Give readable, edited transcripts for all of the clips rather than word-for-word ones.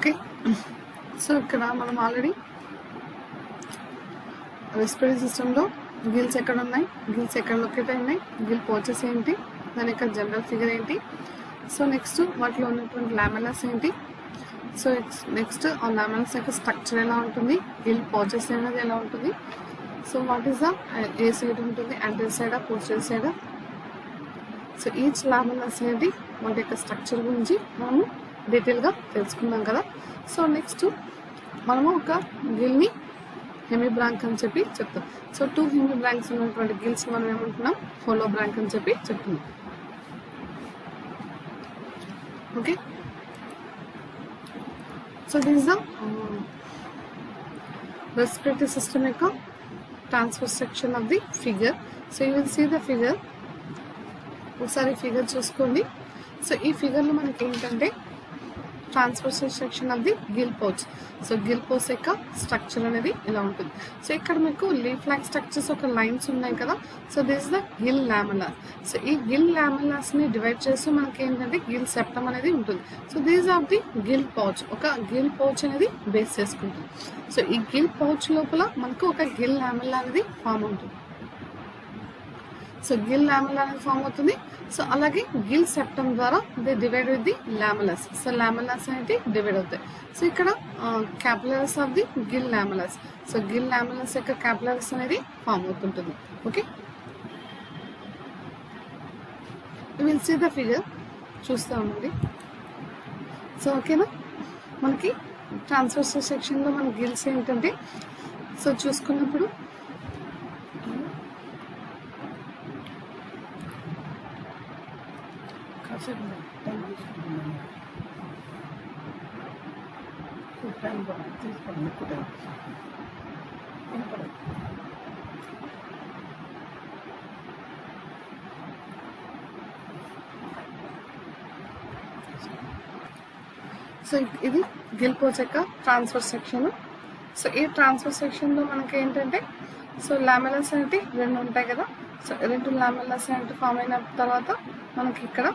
Okay. So ఇక్కడ మనం already respiratory సిస్టంలో గిల్స్ ఎక్కడ ఉన్నాయి, గిల్స్ ఎక్కడ లొకేట్ అయినాయి, గిల్ పోచెస్ ఏంటి, దాని యొక్క జనరల్ ఫిగర్ ఏంటి, సో నెక్స్ట్ వాటిలో ఉన్నటువంటి లామెలాస్ ఏంటి, సో నెక్స్ట్ ఆ లామెలాస్ యొక్క స్ట్రక్చర్ ఎలా ఉంటుంది, గిల్ పోచెస్ అనేది ఎలా ఉంటుంది, so what is the A side ఉంటుంది, యాంటీరియర్ సైడా పోస్టీరియర్ సైడా, సో ఈచ్ లామెలాస్ అనేది వాటి యొక్క స్ట్రక్చర్ గురించి మనము డీటెయిల్గా తెలుసుకున్నాం కదా. సో నెక్స్ట్ మనము ఒక గిల్ని హెమిబ్రాంక్ అని చెప్పి చెప్తాం. సో 2 హెమిబ్రాంక్స్ ఉన్నటువంటి గిల్స్ మనం ఏమంటున్నాం, హోలోబ్రాంక్ అని చెప్పి చెప్తున్నాం. Okay. So this the respiratory system యొక్క transverse section of the figure. So you will see the figure. ఒకసారి ఫిగర్ చూసుకోండి. సో ఈ ఫిగర్లో మనకి ఏంటంటే transverse section of the gill pouch. So gill pouch యొక్క స్ట్రక్చర్ అనేది ఇలా ఉంటుంది. సో ఇక్కడ మీకు లీఫ్ లైక్ స్ట్రక్చర్స్ ఒక లైన్స్ ఉన్నాయి కదా. So this the gill lamellas. So ఈ గిల్ లామెలాస్ ని డివైడ్ చేస్తూ మనకి ఏంటంటే గిల్ సెప్టమ్ అనేది ఉంటుంది. So these of the gill pouch, ఒక గిల్ పౌచ్ అనేది బేస్ చేసుకుంటుంది. సో ఈ గిల్ పౌచ్ లోపల మనకు ఒక గిల్ లామెలా అనేది ఫామ్ అవుతుంది. సో గిల్ లామెలా అనేది ఫామ్ అవుతుంది. సో అలాగే గిల్ సెప్టమ్ ద్వారా they divide with the lamellas. So lamellas అనేది డివైడ్ అవుతాయి. సో ఇక్కడ capillaries of the gill lamellas. So gill lamellas యొక్క క్యాపిలరీస్ అనేది ఫామ్ అవుతుంటుంది. Okay, you will see the figure. చూస్తూ ఉండండి. సో ఓకేనా, మనకి ట్రాన్స్ఫర్ సెక్షన్లో మన గిల్స్ ఏంటంటే, సో చూసుకున్నప్పుడు సో ఇది గిల్ పౌచ్ యొక్క ట్రాన్స్ఫర్ సెక్షన్. సో ఈ ట్రాన్స్ఫర్ సెక్షన్లో మనకి ఏంటంటే, సో లామెలాస్ అనేవి 2 ఉంటాయి కదా. సో 2 లామెలాస్ అనేవి ఫామ్ అయిన తర్వాత మనకి ఇక్కడ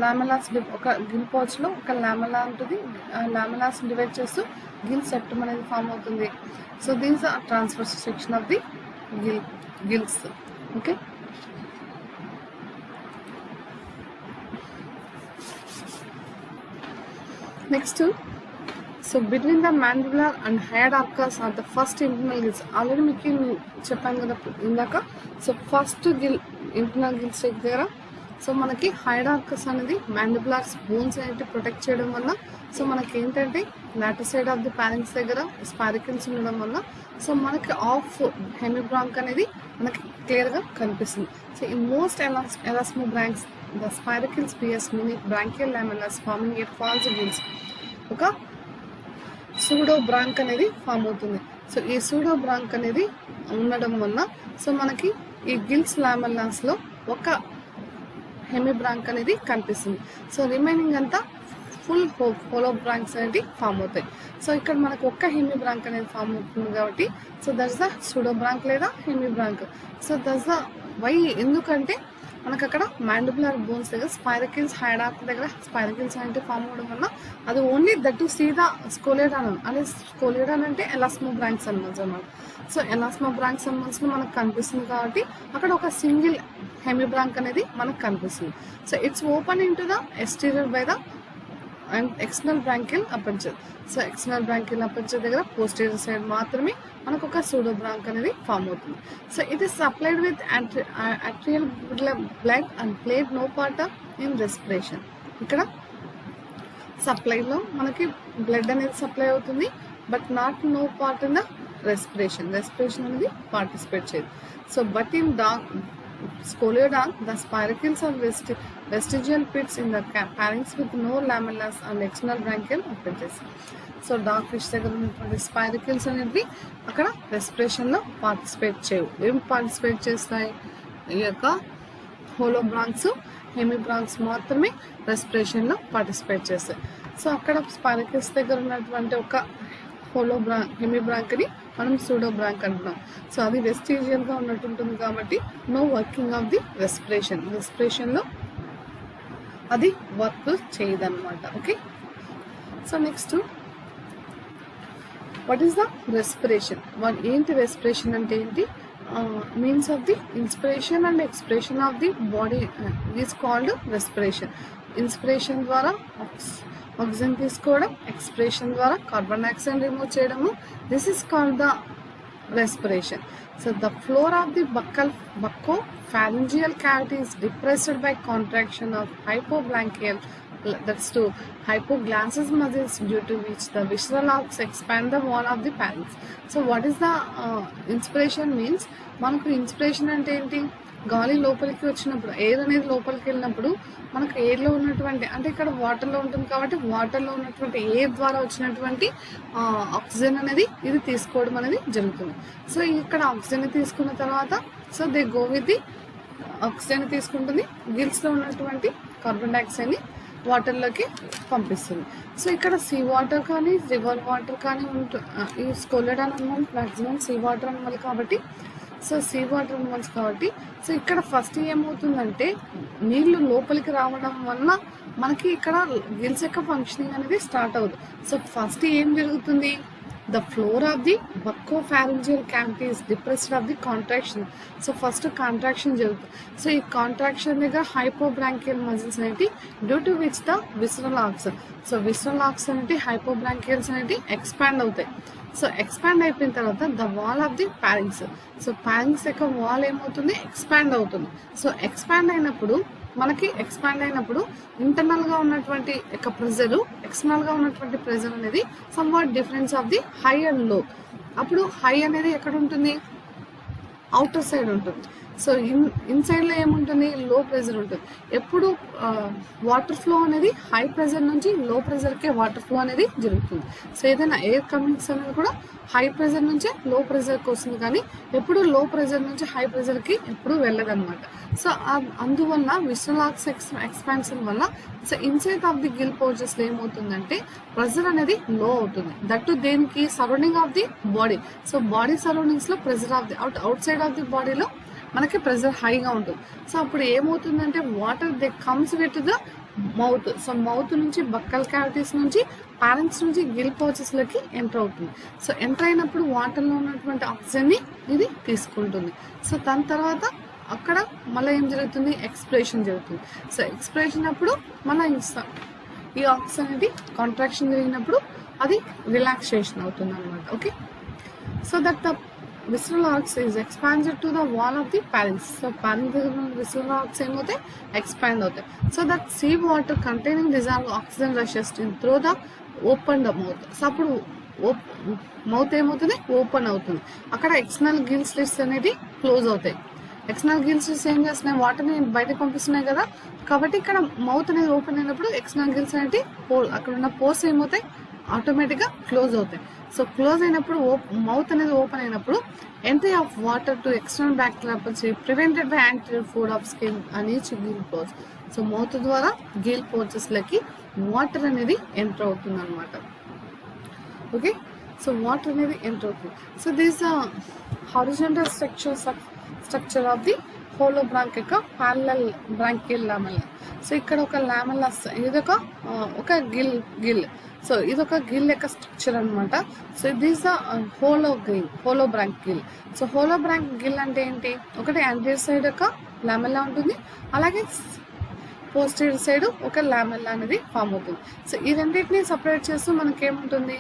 లామెలాస్ ఒక గిల్ పౌచ్లో ఒక లామెలా ఉంటుంది. లామెలాస్ డివైడ్ చేస్తూ గిల్ సెప్టమ్ అనేది ఫామ్ అవుతుంది. So these are transfer section of the gills. Okay, next so between the mandibular and hyoid arches are the first internal gills. Already మీకు చెప్పాను కదా ఇందాక. So first gill internal gills దగ్గర so మనకి hyoid arches అనేది mandibular bones అనేది protect చేయడం వల్ల సో మనకి ఏంటంటే lateral side of the parents దగ్గర స్పారికిల్స్ ఉండడం వల్ల సో మనకి ఆఫ్ హెమిబ్రాంక్ అనేది మనకి క్లియర్గా కనిపిస్తుంది. సో ఈ most elasmobranchs the spiracles pierce mini branchial lamellas forming at false gills. ఒక సూడో బ్రాంక్ అనేది ఫామ్ అవుతుంది. సో ఈ సూడో బ్రాంక్ అనేది ఉండడం వల్ల సో మనకి ఈ గిల్స్ లామెలాస్లో ఒక హెమిబ్రాంక్ అనేది కనిపిస్తుంది. సో రిమైనింగ్ అంతా ఫుల్ హోలోబ్రాంక్స్ అనేది ఫామ్ అవుతాయి. సో ఇక్కడ మనకు ఒక్క హెమిబ్రాంక్ అనేది ఫామ్ అవుతుంది కాబట్టి సో దట్స్ ద సూడోబ్రాంక్ లేదా hemibranch. So that's the why, ఎందుకంటే మనకు అక్కడ మ్యాండిబులర్ బోన్స్ దగ్గర స్పైరకిల్స్, హైడార్క్ దగ్గర స్పైరకిల్స్ అనేవి ఫామ్ అవడం వల్ల అది only that to see the Scoliodon. అదే స్కోలియోడాన్ అంటే ఎలాస్మోబ్రాంక్స్ అన్నమాట. సో ఎలాస్మోబ్రాంక్స్ సంబంధించిన మనకు కనిపిస్తుంది కాబట్టి అక్కడ ఒక సింగిల్ హెమిబ్రాంక్ అనేది మనకు కనిపిస్తుంది. So it's open into the exterior by the and external branchial aperture. So external branchial aperture దగ్గర పోస్టీరియర్ సైడ్ మాత్రమే మనకు ఒక సూడోబ్రాంక్ అనేది ఫామ్ అవుతుంది. So it is supplied with arterial blood and played no part in respiration. ఇక్కడ సప్లైలో మనకి blood అనేది సప్లై అవుతుంది, but not no part in the respiration అనేది పార్టిసిపేట్ చేయదు. So but in Scoliodon, the spiracles are vestigial pits in the pharynx with no lamellas and external branchial appendages. So dog fish దగ్గర ఉన్నటువంటి spiracles అనేవి అక్కడ రెస్పిరేషన్లో participate చేయవు. ఏం participate చేస్తాయి? ఈ యొక్క హోలోబ్రాంక్స్, హెమిబ్రాంక్స్ మాత్రమే రెస్పిరేషన్లో పార్టిసిపేట్ చేస్తాయి. సో అక్కడ స్పైరకిల్స్ దగ్గర ఉన్నటువంటి ఒక హెమిబ్రాంక్ని మనం సూడోబ్రాంక్ అంటున్నాం. సో అది వెస్టీజియల్గా ఉన్నట్టుంటుంది కాబట్టి నో వర్కింగ్ ఆఫ్ ది రెస్పిరేషన్లో అది వర్క్ చేయదన్నమాట. Okay, so next what is the respiration? ఏంటి రెస్పిరేషన్ అంటే ఏంటి? Means of the inspiration and expression of the body is called respiration. Inspiration ద్వారా ఆక్సిజన్ తీసుకోవడం, ఎక్స్ప్రెషన్ ద్వారా కార్బన్ డైఆక్సైడ్ రిమూవ్ చేయడము. This is called the respiration. So the floor of the buccopharyngeal cavity is depressed by contraction of hypobranchial, that's to hypoglossal muscles, due to which the visceral arcs expand the wall of the pharynx. So what is the inspiration means? మనకు inspiration అంటే ఏంటి? గాలి లోపలికి వచ్చినప్పుడు, air అనేది లోపలికి వెళ్ళినప్పుడు మనకు ఎయిర్లో ఉన్నటువంటి, అంటే ఇక్కడ వాటర్లో ఉంటుంది కాబట్టి వాటర్లో ఉన్నటువంటి ఎయిర్ ద్వారా వచ్చినటువంటి ఆక్సిజన్ అనేది ఇది తీసుకోవడం అనేది జరుగుతుంది. సో ఇక్కడ ఆక్సిజన్ తీసుకున్న తర్వాత so they go with the oxygen తీసుకుంటుంది, గిల్స్లో ఉన్నటువంటి కార్బన్ డైఆక్సైడ్ని వాటర్లోకి పంపిస్తుంది. సో ఇక్కడ సీ వాటర్ కానీ రివర్ వాటర్ కానీ ఈ స్కోలెడ్ animal maximum sea water animal కాబట్టి, సో సీ వాటర్ అనిమల్స్ కాబట్టి, సో ఇక్కడ ఫస్ట్ ఏమవుతుందంటే నీళ్లు లోపలికి రావడం వల్ల మనకి ఇక్కడ గిల్స్ యొక్క ఫంక్షనింగ్ అనేది స్టార్ట్ అవుతుంది. సో ఫస్ట్ ఏం జరుగుతుంది? The floor of the buccopharyngeal cavity is depressed of the contraction. So first contraction జరుగుతుంది. సో ఈ కాంట్రాక్షన్ దగ్గర హైపోబ్రాంకియల్ మజిల్స్ అనేవి due to which the visceral arcs, so visceral arcs అనేవి హైపోబ్రాంకియల్స్ అనేవి ఎక్స్పాండ్ అవుతాయి. సో ఎక్స్పాండ్ అయిపోయిన తర్వాత the wall of the ప్యారింగ్స్, so ప్యారింగ్స్ యొక్క వాల్ ఏమవుతుంది? ఎక్స్పాండ్ అవుతుంది. సో ఎక్స్పాండ్ అయినప్పుడు ఇంటర్నల్ గా ఉన్నటువంటి యొక్క ప్రెజర్, ఎక్స్టర్నల్ గా ఉన్నటువంటి ప్రెజర్ అనేది somewhat difference of the high and లో. అప్పుడు హై అనేది ఎక్కడ ఉంటుంది? అవుటర్ సైడ్ ఉంటుంది. సో ఇన్సైడ్ లో ఏముంటుంది? లో ప్రెజర్ ఉంటుంది. ఎప్పుడు వాటర్ ఫ్లో అనేది హై ప్రెజర్ నుంచి లో ప్రెజర్కే వాటర్ ఫ్లో అనేది జరుగుతుంది. సో ఏదైనా ఎయిర్ కమింగ్స్ అనేది కూడా హై ప్రెజర్ నుంచే లో ప్రెజర్కి వస్తుంది, కానీ ఎప్పుడు లో ప్రెజర్ నుంచి హై ప్రెజర్కి ఎప్పుడు వెళ్ళదన్నమాట. సో అందువల్ల విసరల్ ఆర్క్స్ ఎక్స్పాన్షన్ వల్ల so inside of the gill పౌచెస్లో ఏమవుతుందంటే ప్రెజర్ అనేది లో అవుతుంది. దట్టు దేనికి? Surrounding of the body. So body సరౌండింగ్స్లో pressure of the outside of the బాడీలో మనకి ప్రెజర్ హైగా ఉంటుంది. సో అప్పుడు ఏమవుతుందంటే water they comes with the mouth. So mouth నుంచి బక్కల్ క్యావిటీస్ నుంచి ప్యారెంట్స్ నుంచి గిల్ పౌచెస్లోకి ఎంటర్ అవుతుంది. సో ఎంటర్ అయినప్పుడు వాటర్లో ఉన్నటువంటి ఆక్సిజన్ని ఇది తీసుకుంటుంది. సో దాని తర్వాత అక్కడ మళ్ళీ ఏం జరుగుతుంది? ఎక్స్ప్రెషన్ జరుగుతుంది. సో ఎక్స్ప్రెషన్ అప్పుడు మళ్ళీ ఈ ఆక్సిజన్ అనేది కాంట్రాక్షన్ జరిగినప్పుడు అది రిలాక్సేషన్ అవుతుంది అనమాట. Okay, so that the visceral arcs is expanded to the wall of the pharynx. So pharynx visceral arcs ఏమవుతాయి? ఎక్స్పాండ్ అవుతాయి. So that sea water containing dissolve oxygen rushes through the open the mouth. So అప్పుడు mouth ఏమవుతుంది? Open అవుతుంది. అక్కడ external gill slits అనేది close అవుతాయి. External gill slits ఏం చేస్తున్నాయి? వాటర్ని బయటకు పంపిస్తున్నాయి కదా, కాబట్టి ఇక్కడ మౌత్ అనేది ఓపెన్ అయినప్పుడు ఎక్స్టర్నల్ గిల్స్ అనేవి అక్కడ ఉన్న పోర్స్ ఏమవుతాయి? ఆటోమేటిక్గా క్లోజ్ అవుతాయి. సో క్లోజ్ అయినప్పుడు మౌత్ అనేది ఓపెన్ అయినప్పుడు entry of water to external bacteria prevented by anterior food of skin and each Gill pores. So mouth ద్వారా గిల్ పోర్చెస్లకి వాటర్ అనేది ఎంటర్ అవుతుంది అనమాట. ఓకే, సో వాటర్ అనేది ఎంటర్ అవుతుంది. So this horizontal structure of the hollow branch యొక్క parallel bronchial lamella. So ఇక్కడ ఒక lamella, ఇదొక గిల్. సో ఇదొక గిల్ యొక్క స్ట్రక్చర్ అనమాట. So this the hollow branch Gill. So hollow branch Gill అంటే ఏంటి? ఒకటి యాంటీరియర్ సైడ్ యొక్క లామెల్లా ఉంటుంది, అలాగే పోస్టీరియర్ సైడ్ ఒక లామెల్లా అనేది ఫామ్ అవుతుంది. సో ఈ రెండింటిని సపరేట్ చేస్తూ మనకేముంటుంది?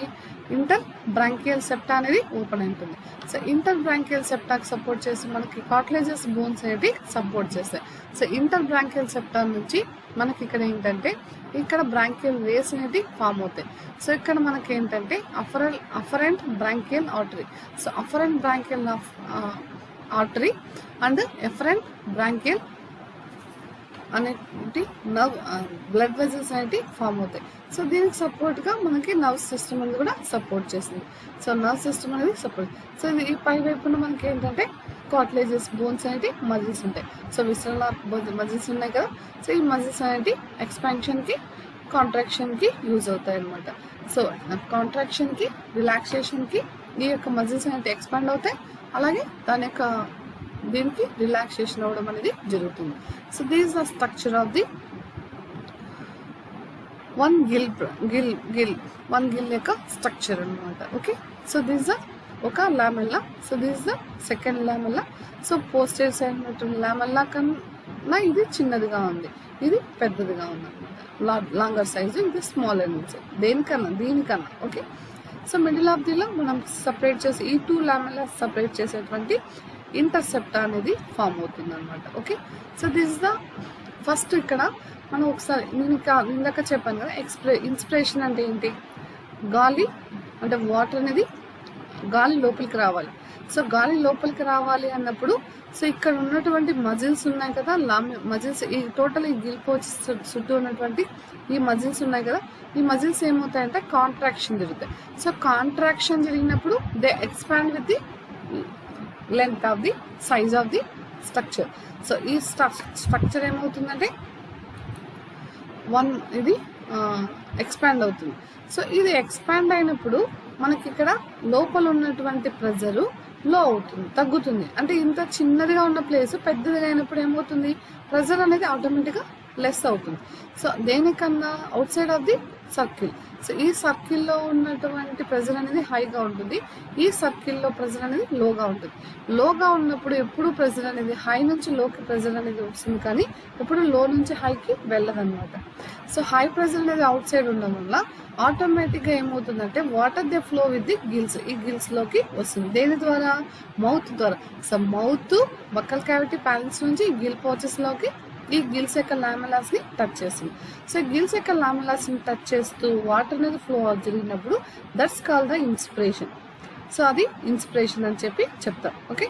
ఇంటర్ బ్రాంకియల్ సెప్టా అనేది ఓపెన్ ఉంటుంది. సో ఇంటర్ బ్రాంకియల్ సెప్టాకి సపోర్ట్ చేసి మనకి కార్టిలేజస్ బోన్స్ అనేవి సపోర్ట్ చేస్తాయి. సో ఇంటర్ బ్రాంకియల్ సెప్టా నుంచి మనకి ఇక్కడ ఏంటంటే ఇక్కడ బ్రాంకియల్ వేస్ అనేది ఫామ్ అవుతాయి. సో ఇక్కడ మనకి ఏంటంటే afferent bronchial artery. So afferent bronchial artery and efferent bronchial అనేటి నర్వ్ బ్లడ్ వెజల్స్ అనేవి ఫామ్ అవుతాయి. సో దీనికి సపోర్ట్గా మనకి నర్వ్ సిస్టమ్ అనేది కూడా సపోర్ట్ చేస్తుంది. సో నర్వ్ సిస్టమ్ అనేది సపోర్ట్. సో ఇది ఈ పై వైపున మనకి ఏంటంటే కార్టిలేజెస్ బోన్స్ అనేవి మజిల్స్ ఉంటాయి. సో విసరల్ మజిల్స్ ఉన్నాయి కదా, సో ఈ మజిల్స్ అనేవి ఎక్స్పాన్షన్కి కాంట్రాక్షన్కి యూజ్ అవుతాయి అనమాట. సో కాంట్రాక్షన్కి రిలాక్సేషన్కి ఈ యొక్క మజిల్స్ అనేవి ఎక్స్పాండ్ అవుతాయి, అలాగే దాని యొక్క దీనికి రిలాక్సేషన్ అవ్వడం అనేది జరుగుతుంది. So this the structure of the one one gill యొక్క స్ట్రక్చర్ అనమాట. ఓకే, సో దిస్ ద ఒక lamella. So this the second lamella. So posterior side ఉన్నటువంటి లామెల్లా కన్నా ఇది చిన్నదిగా ఉంది, ఇది పెద్దదిగా ఉంది అనమాట. లాంగర్ సైజు, ఇది స్మాలర్ నుంచి దీనికన్నా. ఓకే, సో మిడిల్ ఆఫ్ దిలో మనం సపరేట్ చేసి ఈ 2 లామెల్లా సపరేట్ చేసేటువంటి ఇంటర్సెప్ట్ అనేది ఫామ్ అవుతుంది అనమాట. Okay, so this the first. ఇక్కడ మనం ఒకసారి నేను ఇందాక చెప్పాను కదా, ఇన్స్పిరేషన్ అంటే ఏంటి, గాలి అంటే వాటర్ అనేది గాలి లోపలికి రావాలి. సో గాలి లోపలికి రావాలి అన్నప్పుడు సో ఇక్కడ ఉన్నటువంటి మజిల్స్ ఉన్నాయి కదా, మజిల్స్ ఈ టోటల్ ఈ గిల్పోచ్ చుట్టూ ఉన్నటువంటి ఈ మజిల్స్ ఉన్నాయి కదా, ఈ మజిల్స్ ఏమవుతాయంటే కాంట్రాక్షన్ జరుగుతాయి. సో కాంట్రాక్షన్ జరిగినప్పుడు they expand with the length of the size of the structure. So ఈ స్ట్రక్చర్ ఏమవుతుందంటే ఇది ఎక్స్పాండ్ అవుతుంది. సో ఇది ఎక్స్పాండ్ అయినప్పుడు మనకి ఇక్కడ లోపల ఉన్నటువంటి ప్రెజరు లో అవుతుంది, తగ్గుతుంది. అంటే ఇంత చిన్నదిగా ఉన్న ప్లేస్ పెద్దదిగా అయినప్పుడు ఏమవుతుంది, ప్రెజర్ అనేది ఆటోమేటిక్గా లెస్ అవుతుంది. సో దేనికన్నా out side of the circle. So ఈ సర్కిల్లో ఉన్నటువంటి ప్రెజర్ అనేది హైగా ఉంటుంది, ఈ సర్కిల్లో ప్రెజర్ అనేది లోగా ఉంటుంది. లోగా ఉన్నప్పుడు ఎప్పుడు ప్రెజర్ అనేది హై నుంచి లోకి ప్రెజర్ అనేది వస్తుంది, కానీ ఎప్పుడు లో నుంచి హైకి వెళ్ళదన్నమాట. సో హై ప్రెజర్ అనేది అవుట్ సైడ్ ఉండడం వల్ల ఆటోమేటిక్గా ఏమవుతుందంటే water they flow with the gills, ఈ గిల్స్ లోకి వస్తుంది. దేని ద్వారా, మౌత్ ద్వారా. సో మౌత్ బక్కల్ క్యావిటీ ప్యాలెన్స్ నుంచి గిల్ పోచెస్ లోకి ఈ గిల్స్ యొక్క లామెలాస్ ని టచ్ చేస్తుంది. సో గిల్స్ యొక్క లామెలాస్ ని టచ్ చేస్తూ వాటర్ అనేది ఫ్లో జరిగినప్పుడు that's call the inspiration. So అది ఇన్స్పిరేషన్ అని చెప్పి చెప్తాం. ఓకే,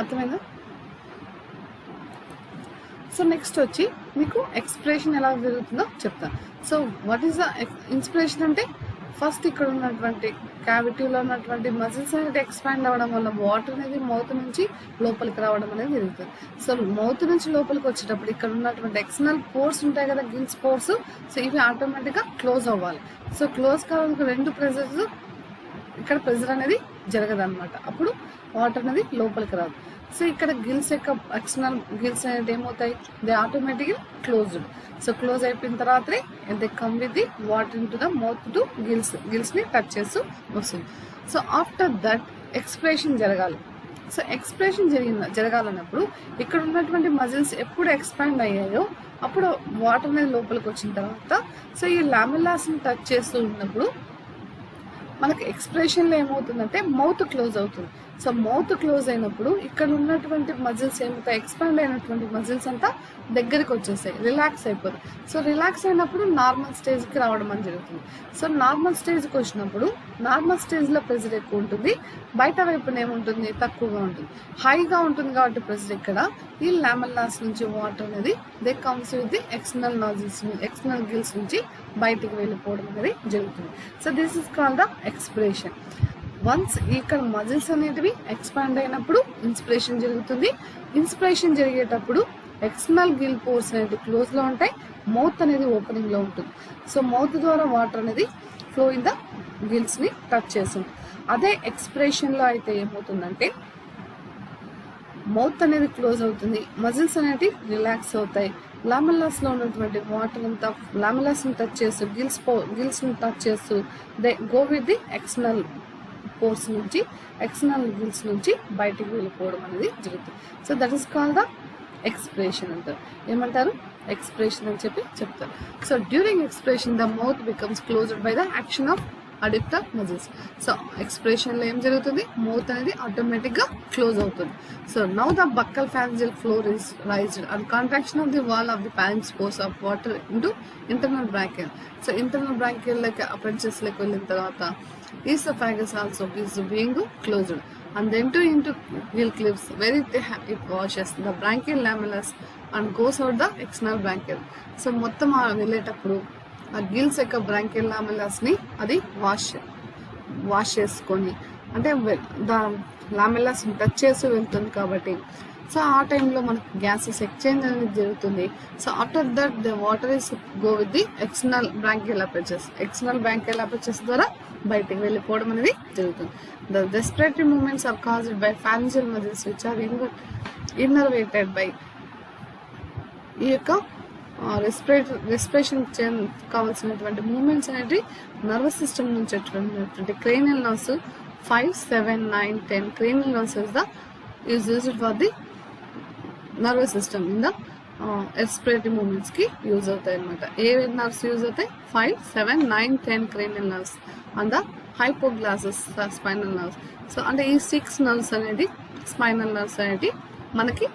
అర్థమైందా? సో నెక్స్ట్ వచ్చి మీకు ఎక్స్ప్రెషన్ ఎలా జరుగుతుందో చెప్తాను. So what is the inspiration అంటే, ఫస్ట్ ఇక్కడ ఉన్నటువంటి క్యావిటీలో ఉన్నటువంటి మజిల్స్ అనేది ఎక్స్పాండ్ అవ్వడం వల్ల వాటర్ అనేది మౌత్ నుంచి లోపలికి రావడం అనేది జరుగుతుంది. సో మౌత్ నుంచి లోపలికి వచ్చేటప్పుడు ఇక్కడ ఉన్నటువంటి ఎక్స్టర్నల్ పోర్స్ ఉంటాయి కదా, గిల్స్ పోర్స్. సో ఇవి ఆటోమేటిక్గా క్లోజ్ అవ్వాలి. సో క్లోజ్ కావాలంటే 2 ప్రెజర్స్, ఇక్కడ ప్రెజర్ అనేది జరగదన్నమాట, అప్పుడు వాటర్ అనేది లోపలికి రాదు. సో ఇక్కడ గిల్స్ యొక్క ఎక్స్టర్నల్ గిల్స్ అనేది ఏమవుతాయి, దే ఆటోమేటిక్గా క్లోజ్డ్. సో క్లోజ్ అయిపోయిన తర్వాతనే they come with the water into the mouth to గిల్స్ని టచ్ చేస్తూ వస్తుంది. సో ఆఫ్టర్ దట్ ఎక్స్ప్రెషన్ జరగాలి. సో ఎక్స్ప్రెషన్ జరగాలన్నప్పుడు ఇక్కడ ఉన్నటువంటి మజిల్స్ ఎప్పుడు ఎక్స్పాండ్ అయ్యాయో అప్పుడు వాటర్ అనేది లోపలికి వచ్చిన తర్వాత సో ఈ లామెల్లాస్ని టచ్ చేస్తూ ఉన్నప్పుడు మనకి ఎక్స్ప్రెషన్లో ఏమవుతుందంటే మౌత్ క్లోజ్ అవుతుంది. సో మౌత్ క్లోజ్ అయినప్పుడు ఇక్కడ ఉన్నటువంటి మజిల్స్ ఏమవుతాయి, ఎక్స్పాండ్ అయినటువంటి మజిల్స్ అంతా దగ్గరికి వచ్చేస్తాయి, రిలాక్స్ అయిపోతాయి. సో రిలాక్స్ అయినప్పుడు నార్మల్ స్టేజ్కి రావడం అని జరుగుతుంది. సో నార్మల్ స్టేజ్కి వచ్చినప్పుడు నార్మల్ స్టేజ్లో ప్రెజర్ ఎక్కువ ఉంటుంది, బయట వైపున ఏముంటుంది, తక్కువగా ఉంటుంది. హైగా ఉంటుంది కాబట్టి ప్రెజర్ ఇక్కడ ఈ లామెల్లాస్ నుంచి వాటర్ అనేది they comes with the external gills నుంచి బయటికి వెళ్ళిపోవడం అనేది జరుగుతుంది. So this is called the expiration. Once ఇక్కడ మజిల్స్ అనేటివి ఎక్స్పాండ్ అయినప్పుడు ఇన్స్పిరేషన్ జరుగుతుంది. ఇన్స్పిరేషన్ జరిగేటప్పుడు ఎక్స్టర్నల్ గిల్ పోర్స్ అనేది క్లోజ్లో ఉంటాయి, మౌత్ అనేది ఓపెనింగ్లో ఉంటుంది. సో మౌత్ ద్వారా వాటర్ అనేది ఫ్లో ఇన్ ద గిల్స్ని టచ్ చేస్తుంది. అదే ఎక్స్పిరేషన్లో అయితే ఏమవుతుందంటే మౌత్ అనేది క్లోజ్ అవుతుంది, మజిల్స్ అనేవి రిలాక్స్ అవుతాయి, లామెల్లాస్లో ఉన్నటువంటి వాటర్ అంతా లామెల్లాస్ని టచ్ చేస్తూ గిల్స్ని టచ్ చేస్తూ they go with the external pores నుంచి ఎక్స్టర్నల్ గిల్స్ నుంచి బయటికి వెళ్ళిపోవడం అనేది జరుగుతుంది. So that is called the expression అంటారు. ఏమంటారు, ఎక్స్ప్రెషన్ అని చెప్పి చెప్తారు. So during expression the mouth becomes closed by the action of adductor muscles. So ఎక్స్ప్రెషన్లో ఏం జరుగుతుంది, మౌత్ అనేది ఆటోమేటిక్గా క్లోజ్ అవుతుంది. So now the buccal pharyngeal floor is raised and contraction of the wall of the pharynx pours of water into internal bronchial. So internal bronchial like అపెండిసెస్ లెక్క వెళ్ళిన తర్వాత esophagus also is being closed and then into gill clips where it washes the bronchial lamellus and goes out the external bronchial. So మొత్తం వెళ్ళేటప్పుడు ఆ gills యొక్క bronchial లామెల్లాస్ని అది wash చేసుకొని అంటే లామెల్లాస్ని టచ్ చేసి వెళ్తుంది కాబట్టి సో ఆ టైంలో మనకి గ్యాసెస్ ఎక్స్చేంజ్ అనేది జరుగుతుంది. So after that the water is go with the external branchial అపెచెస్ ద్వారా బయటికి వెళ్ళిపోవడం అనేది జరుగుతుంది. The respiratory movements are caused by pharyngeal muscles which are innervated by ఈ యొక్క రెస్పిరేషన్ కావాల్సినటువంటి మూమెంట్స్ అనేవి నర్వస్ సిస్టమ్ నుంచి వచ్చేటువంటి cranial nerves 5, 7, 9, 10 cranial nerves is used for the nervous system in the respiratory movements की यूज होता है अన్నమాట. ఏ nerves use అవుతాయి? 5, 7, 9, 10 cranial nerves and the hypoglossal spinal nerves. So అంటే ఈ 6 nerves అనేది స్పైనల్ నర్వ్స్ అనేది మనకి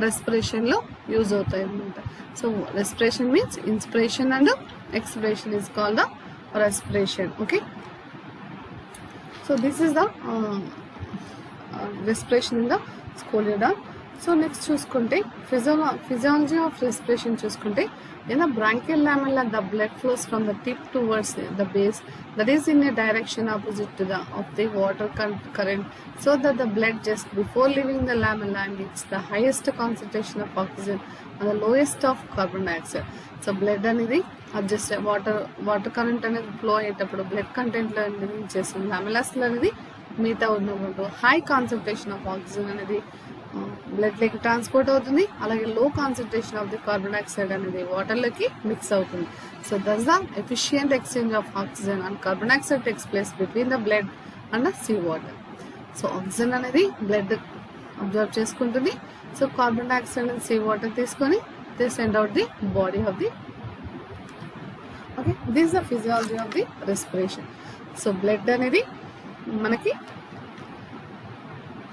రెస్పిరేషన్ లో యూజ్ అవుతాయి అన్నమాట. So respiration means inspiration and expiration is called the respiration. Okay, so this is the respiration in the scoliodon. So next చూసుకుంటే physiology of respiration చూసుకుంటే in the branchial lamella the blood flows from the tip towards the base, that is in a direction opposite to the of the water current, so that the blood just before leaving the lamella and it's the highest concentration of oxygen and the lowest of carbon dioxide. So blood అనేది adjust water current అనేది flow అయ్యేటప్పుడు blood content లో అనేది చేస్తుంది. Lamellas అనేది మిగతా ఉన్నప్పుడు high concentration of oxygen అనేది బ్లడ్ లోకి ట్రాన్స్పోర్ట్ అవుతుంది. అలాగే low concentration of the carbon dioxide అనేది వాటర్ లోకి మిక్స్ అవుతుంది. So that's the efficient exchange of oxygen and carbon dioxide takes place between the blood and the sea water. So oxygen అనేది blood observe చేసుకుంటుంది. So carbon dioxide అనేది sea water తీసుకొని they send out the body of the okay. This is the physiology of the respiration. So blood అనేది మనకి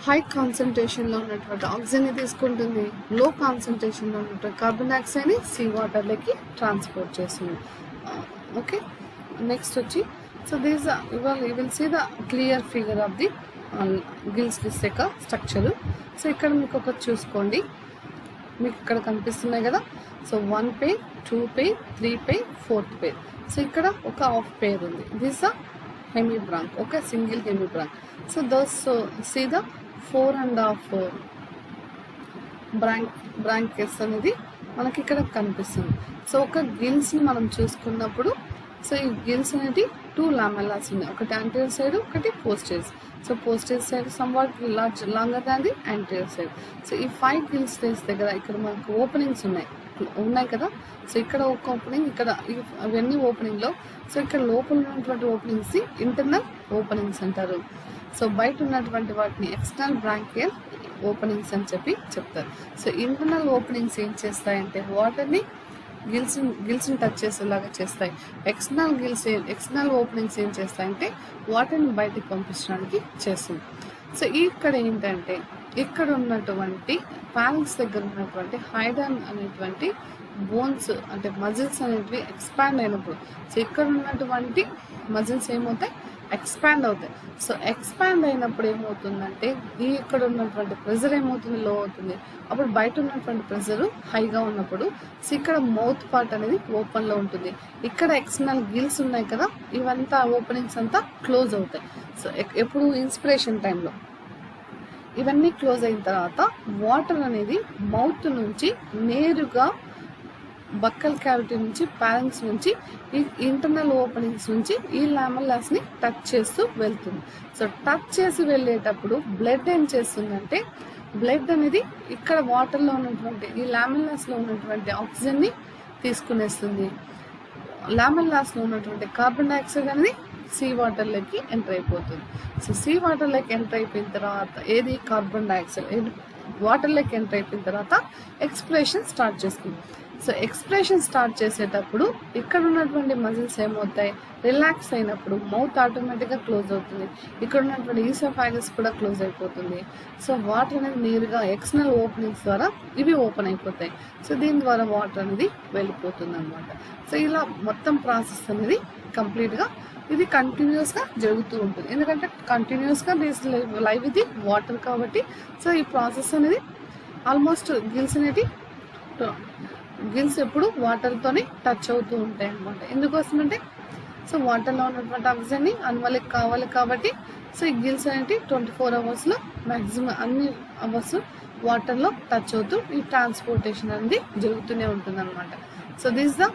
high concentration లో ఉన్నటువంటి oxygen ని తీసుకుంటుంది, లో కాన్సన్ట్రేషన్ లో ఉన్నటువంటి కార్బన్ డైఆక్సైడ్ ని సీ వాటర్ లోకి ట్రాన్స్పోర్ట్ చేస్తుంది. ఓకే, నెక్స్ట్ వచ్చి సో దిస్ ఇవాళ you will see the clear figure of the gills this యొక్క స్ట్రక్చర్. సో ఇక్కడ మీకు ఒకటి చూసుకోండి, మీకు ఇక్కడ కనిపిస్తున్నాయి కదా. So 1 pair, 2 pair, 3 pair, 4th pair. So ఇక్కడ ఒక హాఫ్ పేర్ ఉంది. దిస్ ద హెమిబ్రాంక్, ఒక single hemibranch. So those see the 4.5 branchlets అనేది మనకి ఇక్కడ కనిపిస్తుంది. సో ఒక గిల్స్ ని మనం చూసుకున్నప్పుడు సో ఈ గిల్స్ అనేది 2 లామెల్లాస్ ఉన్నాయి, ఒకటి యాంటీరియర్ సైడ్, ఒకటి posterior. So posterior side somewhat longer than the anterior side. So ఈ 5 గిల్ స్టేజ్ దగ్గర ఇక్కడ మనకు ఓపెనింగ్స్ ఉన్నాయి కదా. సో ఇక్కడ ఒక ఓపెనింగ్, ఇక్కడ అవన్నీ ఓపెనింగ్ లో. సో ఇక్కడ లోపల ఉన్నటువంటి ఓపెనింగ్స్ ఇంటర్నల్ ఓపెనింగ్స్ అంటారు. సో బయట ఉన్నటువంటి వాటిని ఎక్స్టర్నల్ బ్రాంకియల్ ఓపెనింగ్స్ అని చెప్తారు. సో ఇంటర్నల్ ఓపెనింగ్స్ ఏం చేస్తాయంటే వాటర్ని గిల్స్ టచ్ చేసేలాగా చేస్తాయి. ఎక్స్టర్నల్ ఓపెనింగ్స్ ఏం చేస్తాయంటే వాటర్ని బయటకు పంపించడానికి చేస్తుంది. సో ఇక్కడ ఏంటంటే ఇక్కడ ఉన్నటువంటి ఫారింక్స్ దగ్గర ఉన్నటువంటి హైడన్ అనేటువంటి బోన్స్ అంటే మజిల్స్ అనేటివి ఎక్స్పాండ్ అయినప్పుడు సో ఇక్కడ ఉన్నటువంటి మజిల్స్ ఏమవుతాయి? ఎక్స్పాండ్ అవుతాయి. సో ఎక్స్పాండ్ అయినప్పుడు ఏమవుతుందంటే ఇక్కడ ఉన్నటువంటి ప్రెజర్ ఏమవుతుంది? లో అవుతుంది. అప్పుడు బయట ఉన్నటువంటి ప్రెజర్ హైగా ఉన్నప్పుడు సో ఇక్కడ మౌత్ పార్ట్ అనేది ఓపెన్ లో ఉంటుంది. ఇక్కడ ఎక్స్టర్నల్ గిల్స్ ఉన్నాయి కదా, ఇవంతా ఓపెనింగ్స్ అంతా క్లోజ్ అవుతాయి. సో ఎప్పుడు ఇన్స్పిరేషన్ టైంలో ఇవన్నీ క్లోజ్ అయిన తర్వాత వాటర్ అనేది మౌత్ నుంచి నేరుగా బక్కల్ క్యావిటీ నుంచి పారెంక్స్ నుంచి ఈ ఇంటర్నల్ ఓపెనింగ్స్ నుంచి ఈ లామెల్లాస్ ని టచ్ చేస్తూ వెళ్తుంది. సో టచ్ చేసి వెళ్ళేటప్పుడు బ్లడ్ ఏం చేస్తుందంటే బ్లడ్ అనేది ఇక్కడ వాటర్ లో ఉన్నటువంటి ఈ లామెల్లాస్ లో ఉన్నటువంటి ఆక్సిజన్ ని తీసుకునేస్తుంది. లామెల్లాస్ లో ఉన్నటువంటి కార్బన్ డైఆక్సైడ్ అనేది సీ వాటర్ లోకి ఎంటర్ అయిపోతుంది. సో సీ వాటర్ లోకి ఎంటర్ అయిపోయిన తర్వాత ఏది కార్బన్ డైఆక్సైడ్ వాటర్ లోకి ఎంటర్ అయిపోయిన తర్వాత ఎక్స్పిరేషన్ స్టార్ట్ చేస్తుంది. సో ఎక్స్ప్రెషన్ స్టార్ట్ చేసేటప్పుడు ఇక్కడ ఉన్నటువంటి మజిల్స్ ఏమవుతాయి? రిలాక్స్ అయినప్పుడు మౌత్ ఆటోమేటిక్గా క్లోజ్ అవుతుంది. ఇక్కడ ఉన్నటువంటి ఈసోఫాగస్ కూడా క్లోజ్ అయిపోతుంది. సో వాటర్ అనేది నేరుగా ఎక్స్టర్నల్ ఓపెనింగ్స్ ద్వారా ఇవి ఓపెన్ అయిపోతాయి. సో దీని ద్వారా వాటర్ అనేది వెళ్ళిపోతుంది అనమాట. సో ఇలా మొత్తం ప్రాసెస్ అనేది కంప్లీట్గా ఇది కంటిన్యూస్గా జరుగుతూ ఉంటుంది. ఎందుకంటే కంటిన్యూస్గా దిస్ లైవ్ ఇది వాటర్ కాబట్టి సో ఈ ప్రాసెస్ అనేది ఆల్మోస్ట్ గిల్స్ ఎప్పుడు వాటర్తోనే టచ్ అవుతూ ఉంటాయి అనమాట. ఎందుకోసమంటే సో వాటర్లో ఉన్నటువంటి ఆక్సిజన్ని అనిమల్కి కావాలి కాబట్టి సో ఈ గిల్స్ అనేవి 24 అవర్స్లో మ్యాక్సిమం అన్ని అవర్స్ వాటర్లో టచ్ అవుతూ ఈ ట్రాన్స్పోర్టేషన్ అనేది జరుగుతూనే ఉంటుంది అనమాట. So this the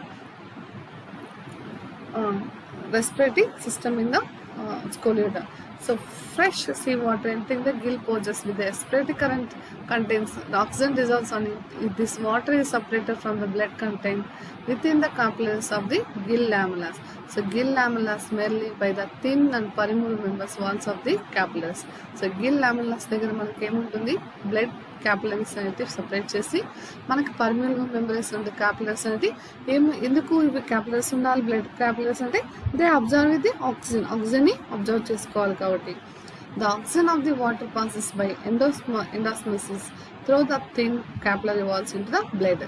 respiratory system in the scolioid. So fresh seawater entering the gill pouches with the respiratory current contains the oxygen dissolves on it. This water is separated from the blood contained within the capillaries of the gill lamellas. So gill lamellas merely by the thin and permeable members walls of the capillaries. So gill lamellas దగ్గర మనకి ఏముంటుంది, blood capillaries అనేది separate చేసి మనకి పర్మినల్ membranes ఉంది. Capillaries అనేది ఎందుకు ఇవి క్యాపిలరీస్ ఉండాలి బ్లడ్ క్యాపిలరీస్ అంటే they observe with the oxygen ని అబ్జర్వ్ చేసుకోవాలి కాబట్టి. The oxygen of the water passes by endosmosis through the thin capillary walls into the blood.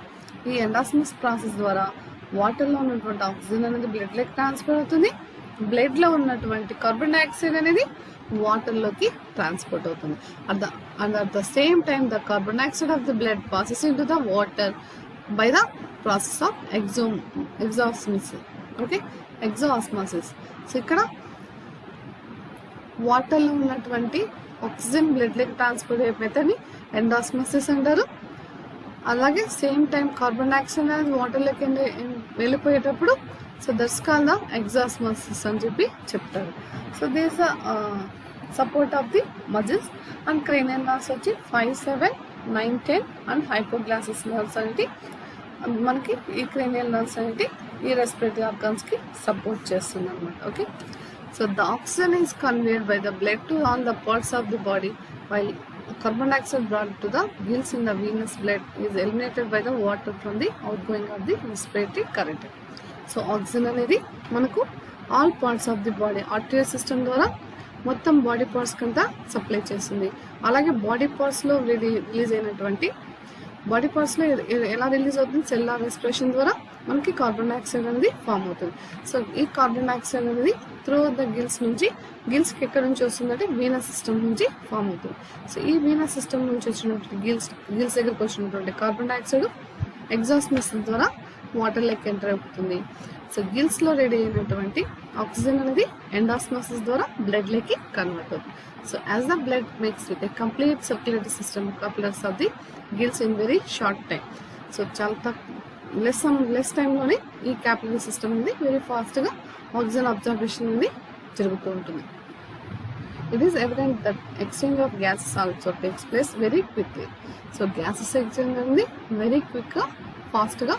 ఈ ఎండాస్మోస్ ప్రాసెస్ ద్వారా వాటర్లో ఉన్నటువంటి ఆక్సిజన్ అనేది బ్లడ్లోకి ట్రాన్స్ఫర్ అవుతుంది. బ్లడ్లో ఉన్నటువంటి కార్బన్ డైఆక్సైడ్ అనేది వాటర్లోకి ట్రాన్స్పోర్ట్ అవుతుంది. And at the same time the carbon dioxide of the blood passes into the water by the process of exosmosis. So ఇక్కడ వాటర్లో ఉన్నటువంటి ఆక్సిజన్ బ్లడ్లోకి ట్రాన్స్పోర్ట్ అయ్యే మెథడ్ని ఎండాస్మాసిస్ అంటారు. అలాగే సేమ్ టైం కార్బన్ డైఆక్సైడ్ అనేది వాటర్లోకి వెళ్ళిపోయేటప్పుడు సో దట్స్ కాల్డ్ ద ఎగ్జాస్మాసిస్ అని చెప్పి చెప్తారు. So this support of the muscles and cranial nerves వచ్చి 5, 7, 9, 10 అండ్ హైపోగ్లాసిస్ నర్వ్స్ అనేది మనకి ఈ క్రేనియల్ నర్వ్స్ అనేది ఈ రెస్పిరేటరీ ఆర్గాన్స్కి సపోర్ట్ చేస్తుంది అనమాట. Okay, so the oxygen is conveyed by the blood to all the parts of the body while carbon dioxide brought to the gills in the venous blood is eliminated by the water from the outgoing of the respiratory current. So oxygen అనేది మనకు all parts of the body artery system ద్వారా మొత్తం body parts కంతా supply చేస్తుంది. అలాగే body పార్ట్స్లో release అయినటువంటి body పార్ట్స్లో ఎలా release అవుతుంది, సెల్లార్ రెస్పిరేషన్ ద్వారా మనకి కార్బన్ డైఆక్సైడ్ అనేది ఫామ్ అవుతుంది. సో ఈ కార్బన్ డైఆక్సైడ్ అనేది త్రూ ద గిల్స్కి ఎక్కడ నుంచి వస్తుందంటే వీనస్ సిస్టమ్ నుంచి ఫామ్ అవుతుంది. సో ఈ వీనస్ సిస్టమ్ నుంచి వచ్చినటువంటి గిల్స్ దగ్గరకు వచ్చినటువంటి కార్బన్ డైఆక్సైడ్ ఎగ్జాస్మోసిస్ ద్వారా వాటర్లోకి ఎంటర్ అవుతుంది. సో గిల్స్లో రెడీ అయినటువంటి ఆక్సిజన్ అనేది ఎండాస్మోసిస్ ద్వారా బ్లడ్లోకి కన్వర్ట్ అవుతుంది. So as the blood makes with a complete circulatory system capillaries of the gills in very short time. So చాలా లెస్ టైంలోనే ఈ క్యాపిలరీ సిస్టమ్ అనేది వెరీ ఫాస్ట్గా ఆక్సిజన్ అబ్జర్వేషన్ అనేది జరుగుతూ ఉంటుంది. It is evident that exchange of gases also takes place very quickly. So gases exchange అనేది very క్విక్గా ఫాస్ట్గా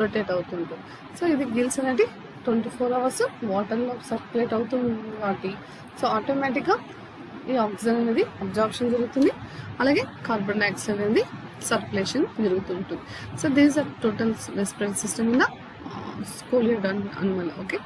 రొటేట్ అవుతుంది. సో ఇది గిల్స్ అనేది 24 hours వాటర్లో సర్క్యులేట్ అవుతుంది కాబట్టి సో ఆటోమేటిక్గా ఈ ఆక్సిజన్ అనేది అబ్జార్ప్షన్ జరుగుతుంది. అలాగే కార్బన్ డైఆక్సైడ్ అనేది సర్క్యులేషన్ జరుగుతుంటుంది. So these are total respiratory system in the Scoliodon animal. Okay.